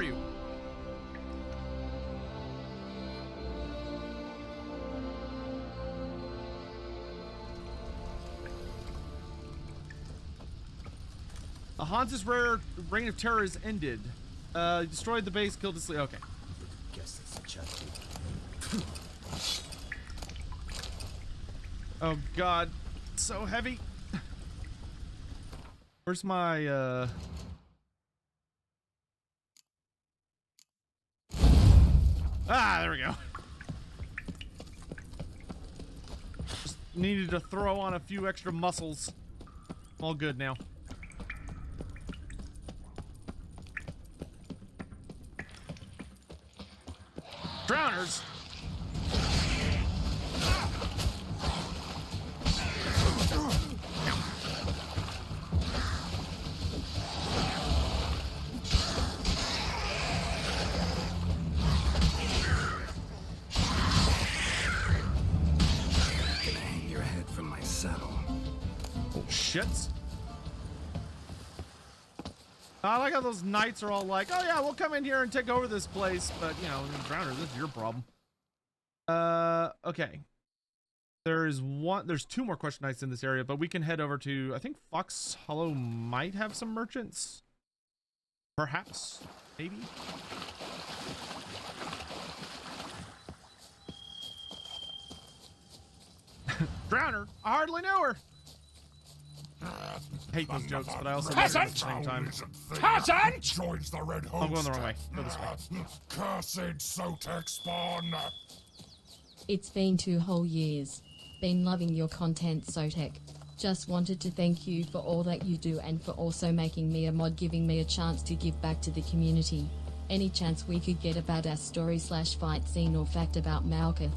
are you? The Hans's rare reign of terror is ended. Destroyed the base, killed the sleep. Okay. Guess it's a chest. Oh god, it's so heavy. Where's my Ah, there we go. Just needed to throw on a few extra muscles. All good now. Drowners. Shits. I like how those knights are all like, oh yeah, we'll come in here and take over this place, but you know, Drowner, this is your problem. Okay. There's two more question knights in this area, but we can head over to, I think Fox Hollow might have some merchants. Perhaps, maybe. Drowner, I hardly knew her. I hate those jokes, but I also love them at the same time. Peasant! Joins the red I'm going the wrong way. Go this way. Cursed Sotek spawn! It's been 2 whole years. Been loving your content, Sotek. Just wanted to thank you for all that you do and for also making me a mod, giving me a chance to give back to the community. Any chance we could get a badass story/fight scene or fact about Malka?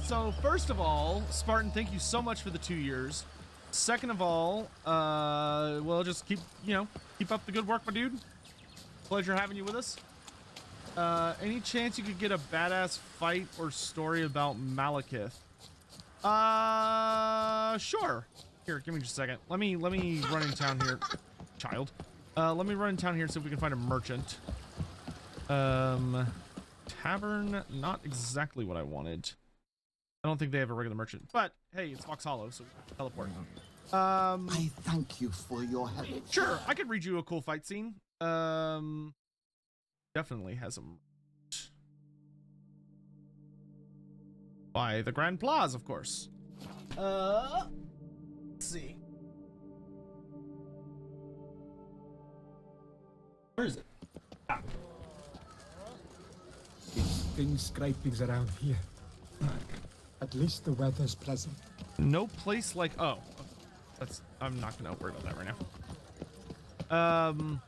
So first of all, Spartan, thank you so much for the 2 years. Second of all, well, just keep up the good work, my dude. Pleasure having you with us. Any chance you could get a badass fight or story about Malekith? Sure. Here, give me just a second. Let me run in town here. Child. Let me run in town here and see if we can find a merchant. Tavern, not exactly what I wanted. I don't think they have a regular merchant, but hey, it's Fox Hollow, so we can teleport. I thank you for your help. Sure, I could read you a cool fight scene. Definitely has some. By the Grand Plaza, of course. Let's see. Where is it? Ah. It's thin scrapings around here. At least the weather's pleasant. No place like I'm not gonna worry about that right now.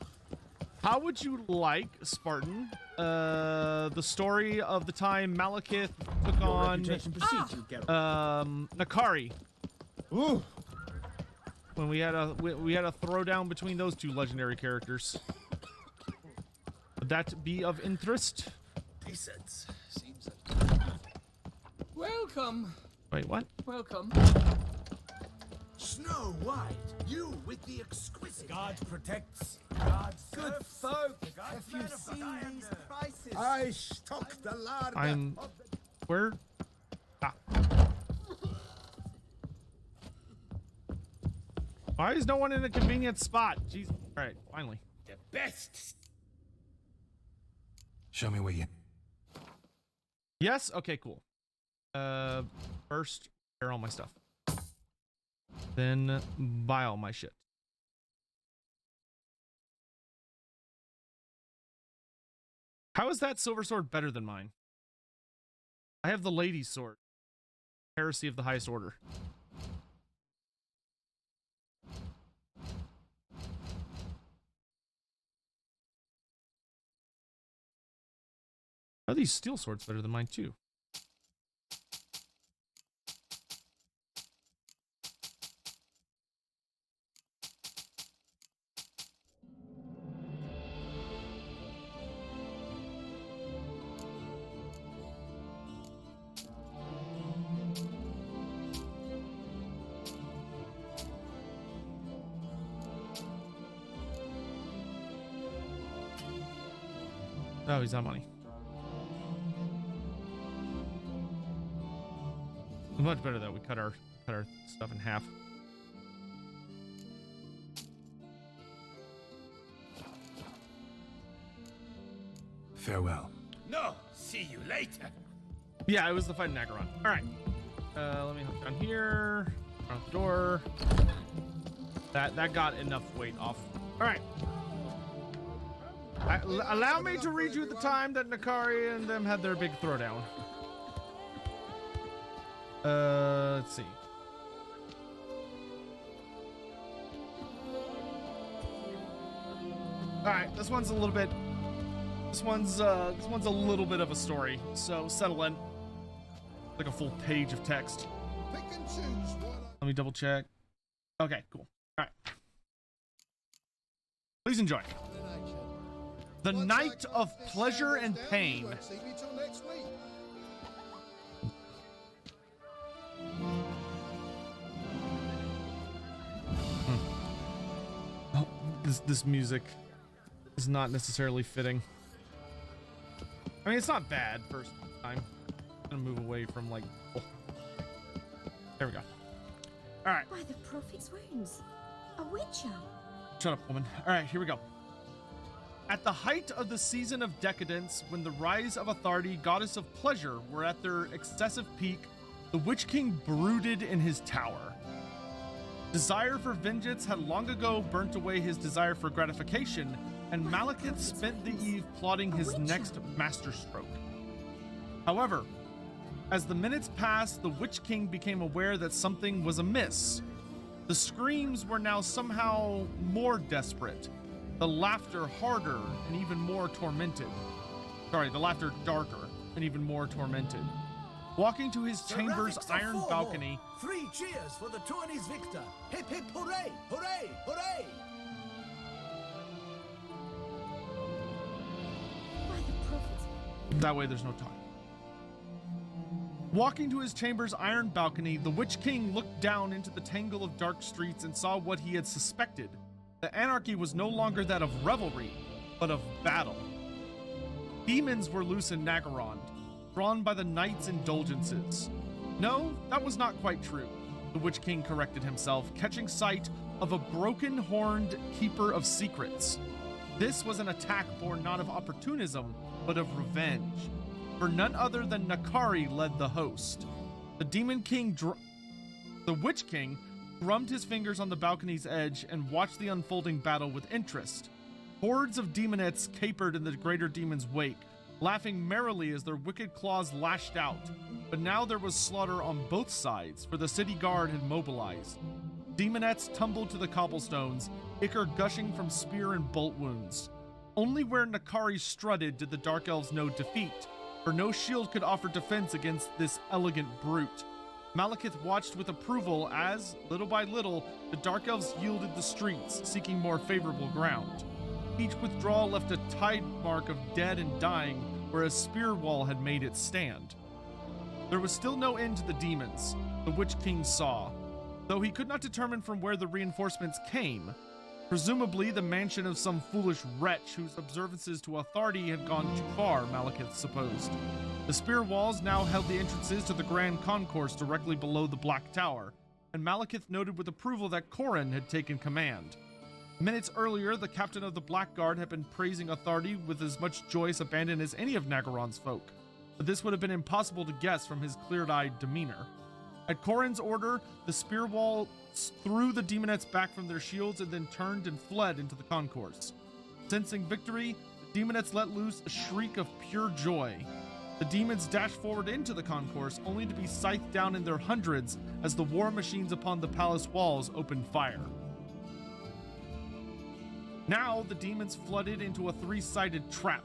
How would you like, Spartan, the story of the time Malekith took on Nakari? Ooh. When we had a throwdown between those two legendary characters. Would that be of interest? Seems Welcome. Wait, what? Welcome. Snow White, you with the exquisite. God protects. God Good serves. folk, The God's have you man of seen God. these prices? I stock the larder. Where? Ah. Why is no one in a convenient spot? Jeez. All right, finally. The best. Show me where you. Yes. Okay. Cool. First, repair all my stuff. Then buy all my shit. How is that silver sword better than mine? I have the lady's sword. Heresy of the highest order. Are these steel swords better than mine too? Oh, he's out of money. Much better though. We cut our stuff in half. Farewell. No, see you later. Yeah, it was the fight in Nagaron. All right. Let me hook down here. Out the door. That got enough weight off. All right. Allow me to read you the time that Nakari and them had their big throwdown. Let's see. All right, this one's a little bit of a story, so settle in. Like a full page of text. Pick and choose one. Let me double check. Okay, cool. All right. Please enjoy. The night of pleasure and pain. See me till next week. Oh, this music is not necessarily fitting. I mean, it's not bad first time. I'm gonna move away from like. Oh. There we go. All right. By the prophet's wounds. A witcher. Shut up, woman. All right, here we go. At the height of the season of decadence, when the rise of authority, goddess of pleasure, were at their excessive peak, the Witch King brooded in his tower. Desire for vengeance had long ago burnt away his desire for gratification, and Malekith spent the eve plotting his next masterstroke. However, as the minutes passed, the Witch King became aware that something was amiss. The screams were now somehow more desperate, the laughter harder and even more tormented. Sorry, the laughter darker and even more tormented. Walking to his chamber's Seraphics of iron Forward. balcony, 3 cheers for the tourney's victor. Hip hip hooray, hooray, hooray. By the prophet's that way there's no time. Walking to his chamber's iron balcony, the Witch King looked down into the tangle of dark streets and saw what he had suspected. The anarchy was no longer that of revelry, but of battle. Demons were loose in Nagaron, drawn by the night's indulgences. No, that was not quite true. The Witch King corrected himself, catching sight of a broken-horned keeper of secrets. This was an attack born not of opportunism, but of revenge. For none other than Nakari led the host. The Witch King drummed his fingers on the balcony's edge and watched the unfolding battle with interest. Hordes of demonettes capered in the greater demon's wake, laughing merrily as their wicked claws lashed out. But now there was slaughter on both sides, for the city guard had mobilized. Demonettes tumbled to the cobblestones, ichor gushing from spear and bolt wounds. Only where Nakari strutted did the Dark Elves know defeat, for no shield could offer defense against this elegant brute. Malekith watched with approval as, little by little, the Dark Elves yielded the streets, seeking more favorable ground. Each withdrawal left a tide mark of dead and dying where a spear wall had made its stand. There was still no end to the demons, the Witch King saw, though he could not determine from where the reinforcements came. Presumably the mansion of some foolish wretch whose observances to authority had gone too far, Malekith supposed. The spear walls now held the entrances to the Grand Concourse directly below the Black Tower, and Malekith noted with approval that Corrin had taken command. Minutes earlier, the captain of the Black Guard had been praising authority with as much joyous abandon as any of Nagaron's folk, but this would have been impossible to guess from his clear-eyed demeanor. At Corrin's order, the spear wall threw the demonettes back from their shields and then turned and fled into the concourse. Sensing victory, the demonettes let loose a shriek of pure joy. The demons dashed forward into the concourse, only to be scythed down in their hundreds as the war machines upon the palace walls opened fire. Now the demons flooded into a three-sided trap.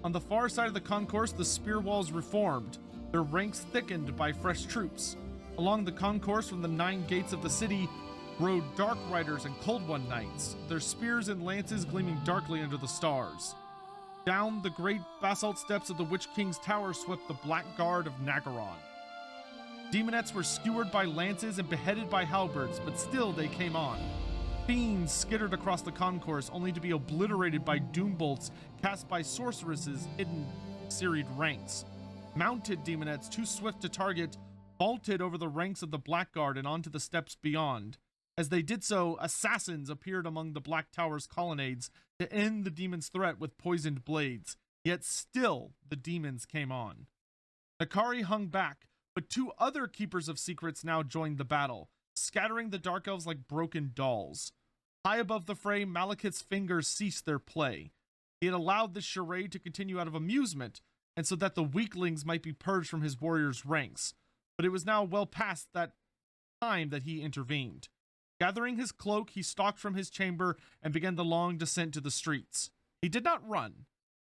On the far side of the concourse, the spear walls reformed, their ranks thickened by fresh troops. Along the concourse from the 9 gates of the city rode Dark Riders and Cold One Knights, their spears and lances gleaming darkly under the stars. Down the great basalt steps of the Witch King's tower swept the Black Guard of Nagaron. Demonettes were skewered by lances and beheaded by halberds, but still they came on. Fiends skittered across the concourse, only to be obliterated by doom bolts cast by sorceresses hidden in serried ranks. Mounted demonettes, too swift to target, vaulted over the ranks of the Blackguard and onto the steps beyond. As they did so, assassins appeared among the Black Tower's colonnades to end the demon's threat with poisoned blades. Yet still, the demons came on. Nakari hung back, but two other Keepers of Secrets now joined the battle, scattering the Dark Elves like broken dolls. High above the fray, Malekith's fingers ceased their play. He had allowed this charade to continue out of amusement, and so that the weaklings might be purged from his warriors' ranks. But it was now well past that time that he intervened. Gathering his cloak, he stalked from his chamber and began the long descent to the streets. He did not run.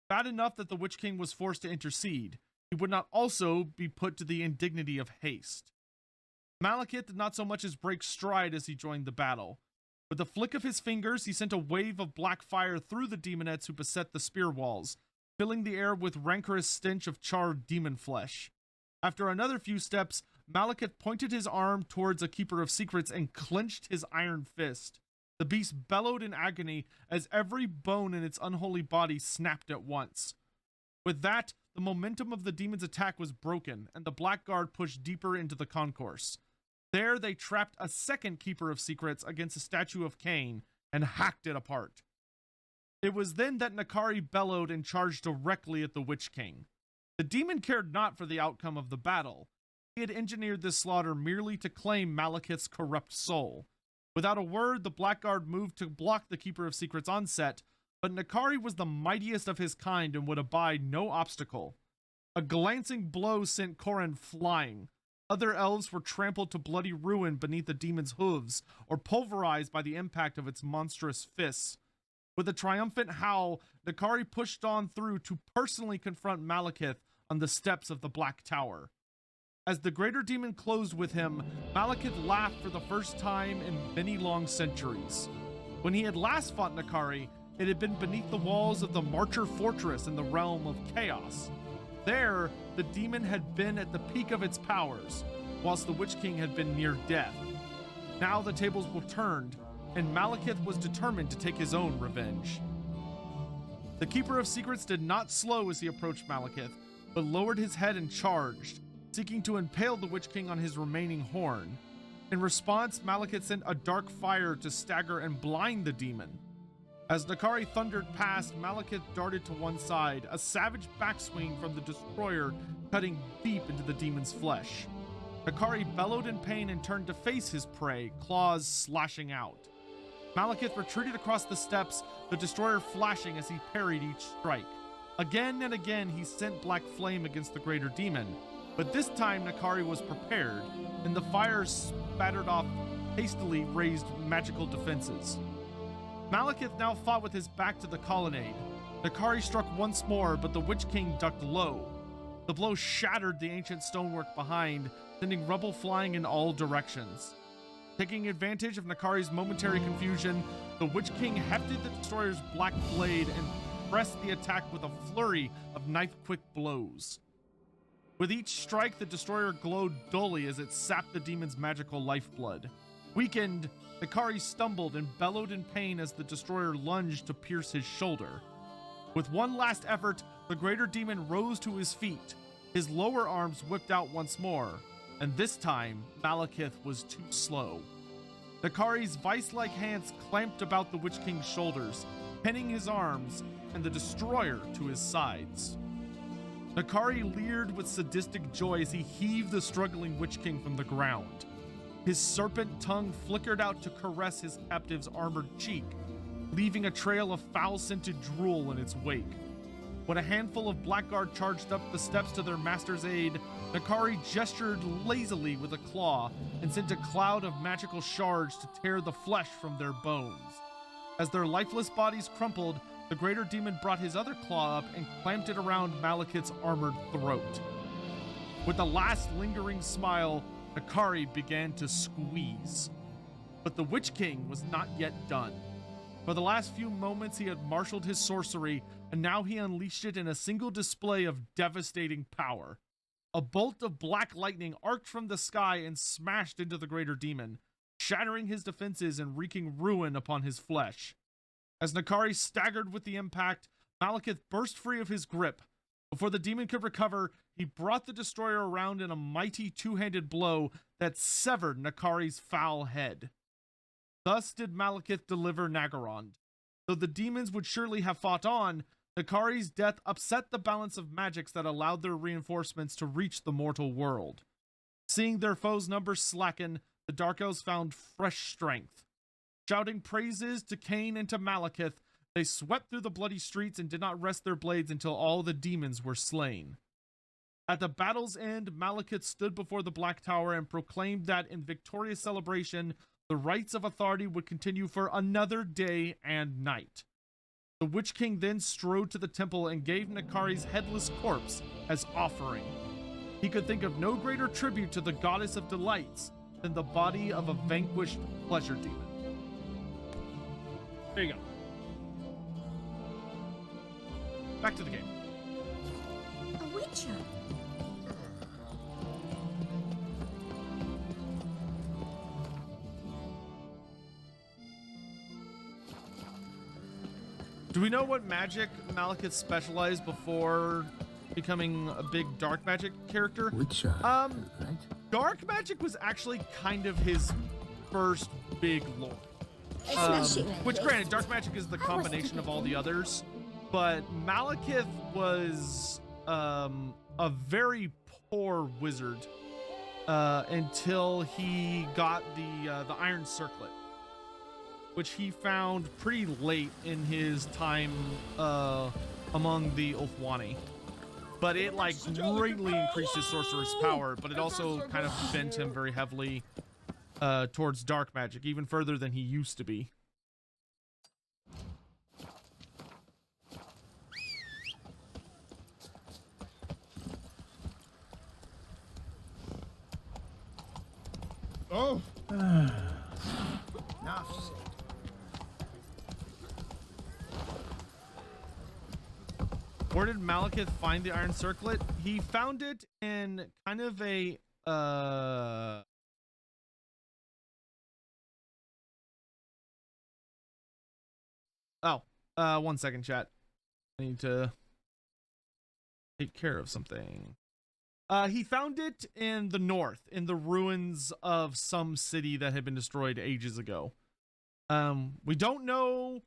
Bad enough that the Witch King was forced to intercede, he would not also be put to the indignity of haste. Malekith did not so much as break stride as he joined the battle. With a flick of his fingers, he sent a wave of black fire through the demonettes who beset the spear walls, filling the air with rancorous stench of charred demon flesh. After another few steps, Malekith pointed his arm towards a Keeper of Secrets and clenched his iron fist. The beast bellowed in agony as every bone in its unholy body snapped at once. With that, the momentum of the demon's attack was broken, and the Blackguard pushed deeper into the concourse. There they trapped a second Keeper of Secrets against a statue of Cain and hacked it apart. It was then that Nakari bellowed and charged directly at the Witch King. The demon cared not for the outcome of the battle. He had engineered this slaughter merely to claim Malekith's corrupt soul. Without a word, the Blackguard moved to block the Keeper of Secrets' onset, but Nakari was the mightiest of his kind and would abide no obstacle. A glancing blow sent Korin flying. Other elves were trampled to bloody ruin beneath the demon's hooves, or pulverized by the impact of its monstrous fists. With a triumphant howl, Nakari pushed on through to personally confront Malekith on the steps of the Black Tower. As the greater demon closed with him, Malekith laughed for the first time in many long centuries. When he had last fought Nakari, it had been beneath the walls of the Marcher Fortress in the realm of Chaos. There, the demon had been at the peak of its powers, whilst the Witch King had been near death. Now the tables were turned, and Malekith was determined to take his own revenge. The Keeper of Secrets did not slow as he approached Malekith, but lowered his head and charged, seeking to impale the Witch King on his remaining horn. In response, Malekith sent a dark fire to stagger and blind the demon. As Nakari thundered past, Malekith darted to one side, a savage backswing from the destroyer cutting deep into the demon's flesh. Nakari bellowed in pain and turned to face his prey, claws slashing out. Malekith retreated across the steps, the destroyer flashing as he parried each strike. Again and again he sent black flame against the greater demon, but this time Nakari was prepared, and the fire spattered off hastily raised magical defenses. Malekith now fought with his back to the colonnade. Nakari struck once more, but the Witch King ducked low. The blow shattered the ancient stonework behind, sending rubble flying in all directions. Taking advantage of Nakari's momentary confusion, the Witch King hefted the destroyer's black blade and pressed the attack with a flurry of knife-quick blows. With each strike, the destroyer glowed dully as it sapped the demon's magical lifeblood. Weakened, Nakari stumbled and bellowed in pain as the destroyer lunged to pierce his shoulder. With one last effort, the greater demon rose to his feet. His lower arms whipped out once more, and this time, Malekith was too slow. Nakari's vice-like hands clamped about the Witch King's shoulders, pinning his arms and the destroyer to his sides. Nakari leered with sadistic joy as he heaved the struggling Witch King from the ground. His serpent tongue flickered out to caress his captive's armored cheek, leaving a trail of foul-scented drool in its wake. When a handful of Blackguard charged up the steps to their master's aid, Nakari gestured lazily with a claw and sent a cloud of magical shards to tear the flesh from their bones. As their lifeless bodies crumpled, the greater demon brought his other claw up and clamped it around Malekith's armored throat. With a last lingering smile, Nakari began to squeeze. But the Witch King was not yet done. For the last few moments he had marshaled his sorcery, and now he unleashed it in a single display of devastating power. A bolt of black lightning arced from the sky and smashed into the greater demon, shattering his defenses and wreaking ruin upon his flesh. As Nakari staggered with the impact, Malekith burst free of his grip. Before the demon could recover, he brought the destroyer around in a mighty two-handed blow that severed Nakari's foul head. Thus did Malekith deliver Nagarond. Though the demons would surely have fought on, Nakari's death upset the balance of magics that allowed their reinforcements to reach the mortal world. Seeing their foes' numbers slacken, the Dark Elves found fresh strength. Shouting praises to Cain and to Malekith, they swept through the bloody streets and did not rest their blades until all the demons were slain. At the battle's end, Malekith stood before the Black Tower and proclaimed that in victorious celebration, the rights of authority would continue for another day and night. The Witch King then strode to the temple and gave Nakari's headless corpse as offering. He could think of no greater tribute to the goddess of delights than the body of a vanquished pleasure demon. There you go. Back to the game. A witcher? Do we know what magic Malekith specialized before becoming a big dark magic character? Witcher, right? Dark magic was actually kind of his first big lore. Which, granted, dark magic is the combination of all the others, but Malekith was a very poor wizard until he got the Iron Circlet, which he found pretty late in his time among the Ulthwani. But it like greatly increased his sorcerer's power, but it also kind of bent him very heavily towards dark magic, even further than he used to be. Oh! Now, Where did Malekith find the Iron Circlet? He found it in kind of a one second, chat. I need to take care of something. He found it in the north, in the ruins of some city that had been destroyed ages ago. We don't know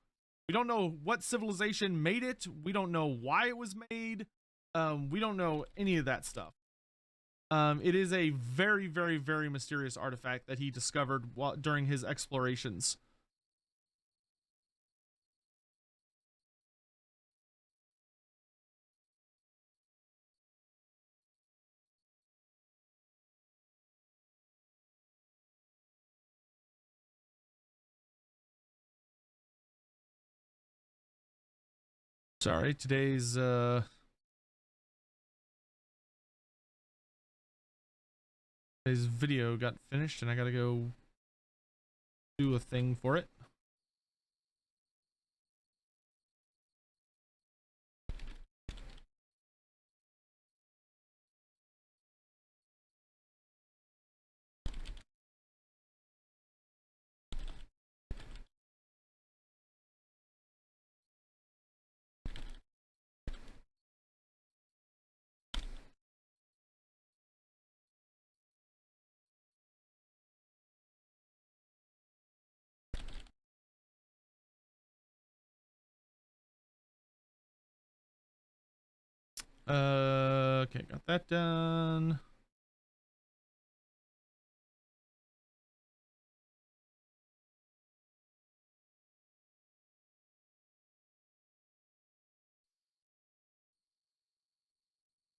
what civilization made it. We don't know why it was made. We don't know any of that stuff. It is a very, very, very mysterious artifact that he discovered during his explorations. Sorry, today's video got finished and I gotta go do a thing for it. Okay, got that done.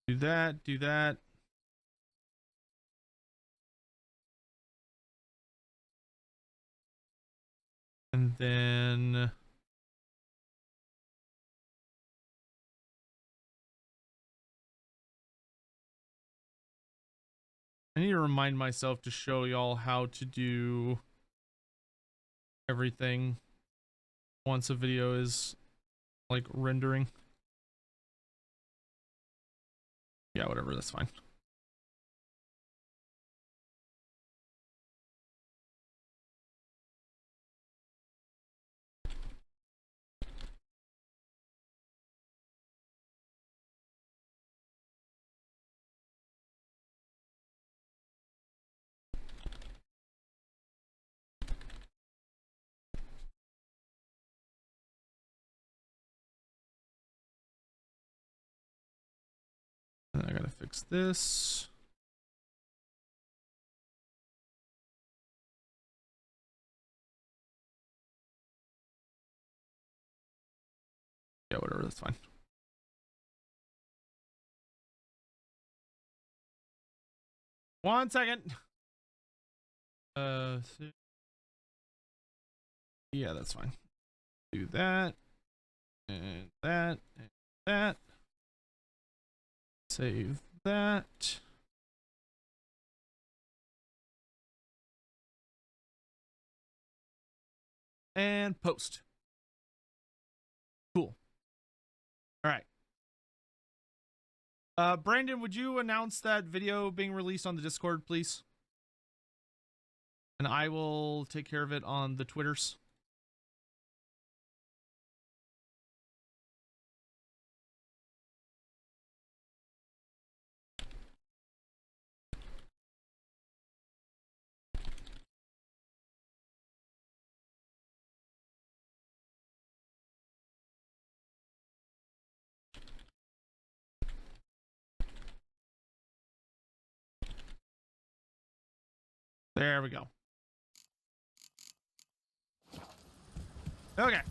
Do that, do that. And then I need to remind myself to show y'all how to do everything once a video is like rendering. Yeah, whatever, that's fine. fix this. Yeah, whatever, that's fine. One second. Yeah, that's fine. Do that. And that. And that. Save that. And post. Cool. All right. Brandon, would you announce that video being released on the Discord, please? And I will take care of it on the Twitters. There we go. Okay.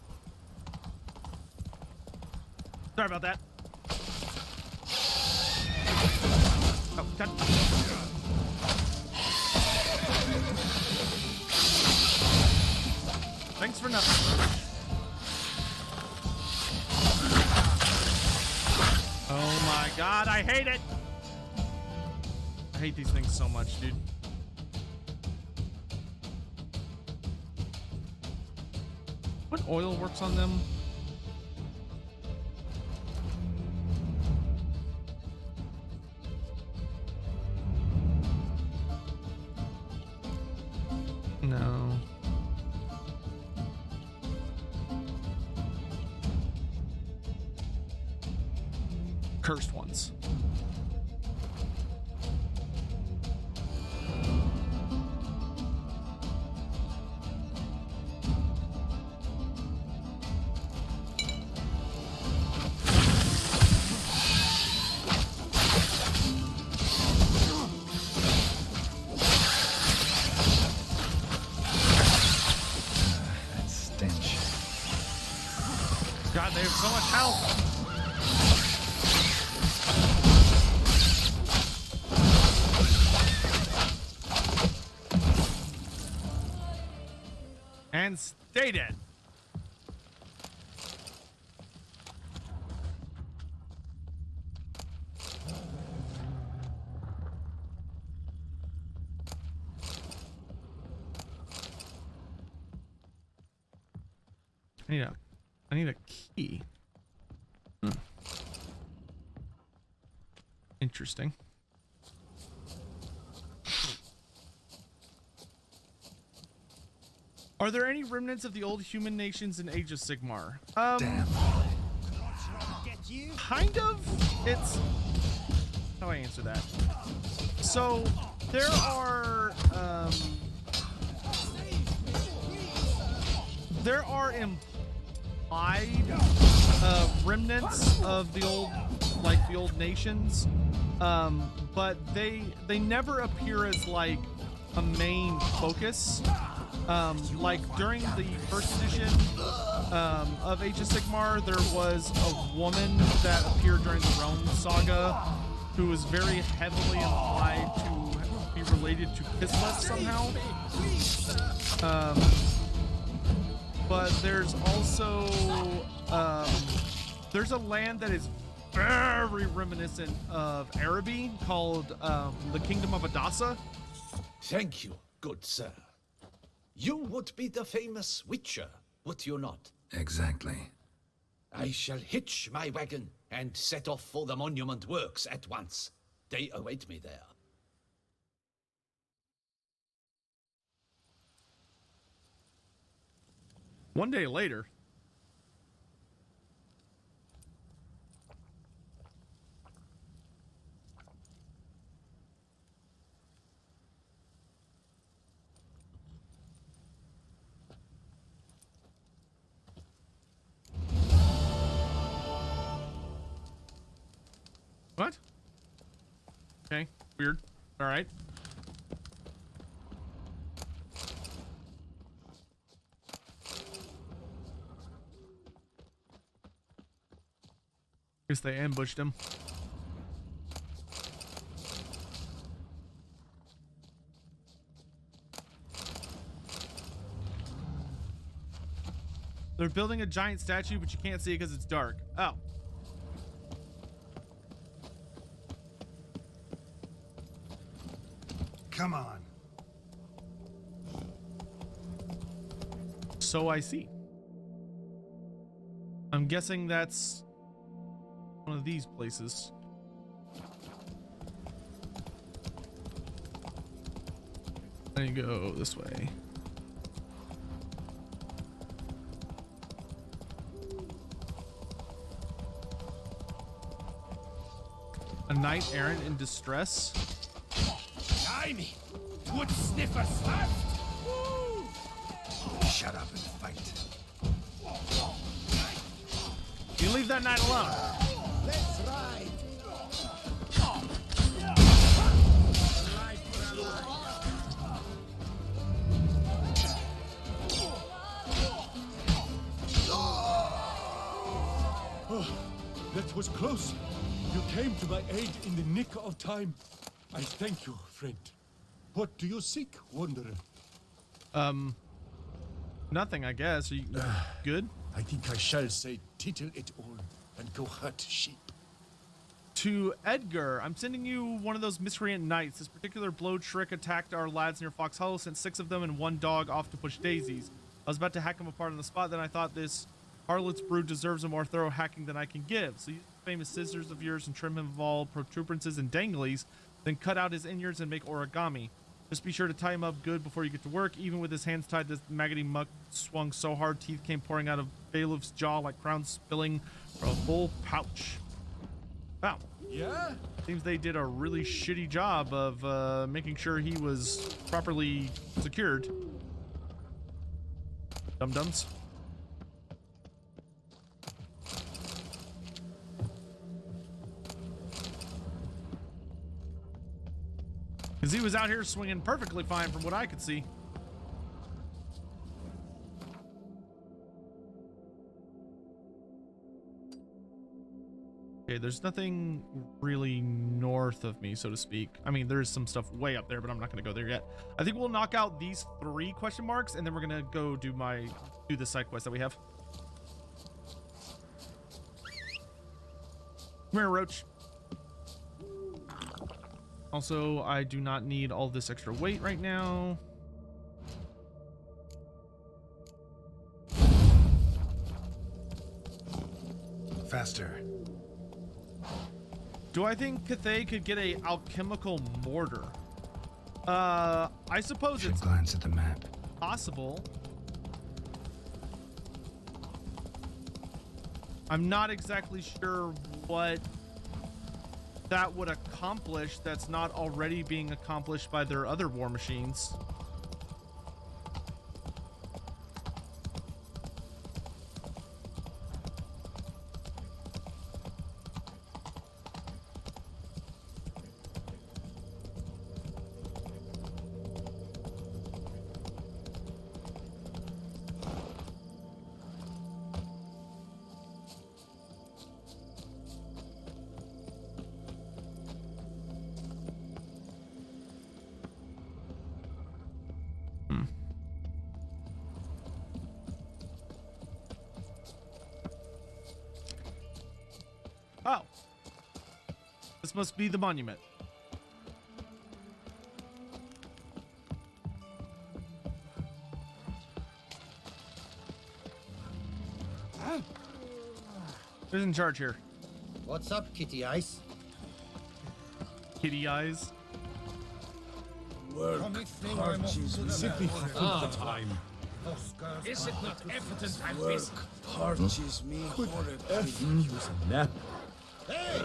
Sorry about that. Oh, God. Thanks for nothing. Oh my God, I hate it. I hate these things so much, dude. What oil works on them? No. Cursed ones. God, they have so much health. And stay dead. I need a key. Interesting. Are there any remnants of the old human nations in Age of Sigmar? Damn. Kind of. It's how do I answer that? So there are implied remnants of the old nations, but they never appear as like a main focus. Like during the first edition of Age of Sigmar, there was a woman that appeared during the Rome saga who was very heavily implied to be related to Kislev somehow. But there's also there's a land that is very reminiscent of Araby called the Kingdom of Adassa. Thank you, good sir. You would be the famous Witcher, would you not? Exactly. I shall hitch my wagon and set off for the monument works at once. They await me there. One day later. What? Okay, weird. All right. Guess they ambushed him. They're building a giant statue, but you can't see it because it's dark. Oh. Come on. So I see. I'm guessing that's one of these places. I need to go this way. A knight errant in distress. Blimey! Wood sniffer stuffed! Shut up and fight. You leave that knight alone. Let's ride! Oh, that was close. You came to my aid in the nick of time. I thank you, friend. What do you seek, wanderer? Nothing, I guess. Are you good? I think I shall say tittle it all and go hurt sheep. To Edgar, I'm sending you one of those miscreant knights. This particular blow trick attacked our lads near Fox Hollow, sent 6 of them and 1 dog off to push daisies. I was about to hack him apart on the spot, then I thought this harlot's brood deserves a more thorough hacking than I can give. So use the famous scissors of yours and trim him of all protuberances and danglies, then cut out his innards and make origami. Just be sure to tie him up good before you get to work. Even with his hands tied, this maggoty muck swung so hard teeth came pouring out of Bailiff's jaw like crowns spilling from a full pouch. Wow. Yeah? Seems they did a really shitty job of making sure he was properly secured. Dum-dums. Because he was out here swinging perfectly fine from what I could see. Okay, there's nothing really north of me, so to speak. I mean, there's some stuff way up there, but I'm not going to go there yet. I think we'll knock out these 3 question marks, and then we're going to go do the side quest that we have. Come here, Roach. Also, I do not need all this extra weight right now. Faster. Do I think Cathay could get a alchemical mortar? I suppose it's Glance at the map. possible. I'm not exactly sure what that would accomplish that's not already being accomplished by their other war machines. Oh. This must be the monument. Who's in charge here? What's up, Kitty Ice? Kitty eyes. Simply for time. Is it not evident I'm busy? Could F use a nap?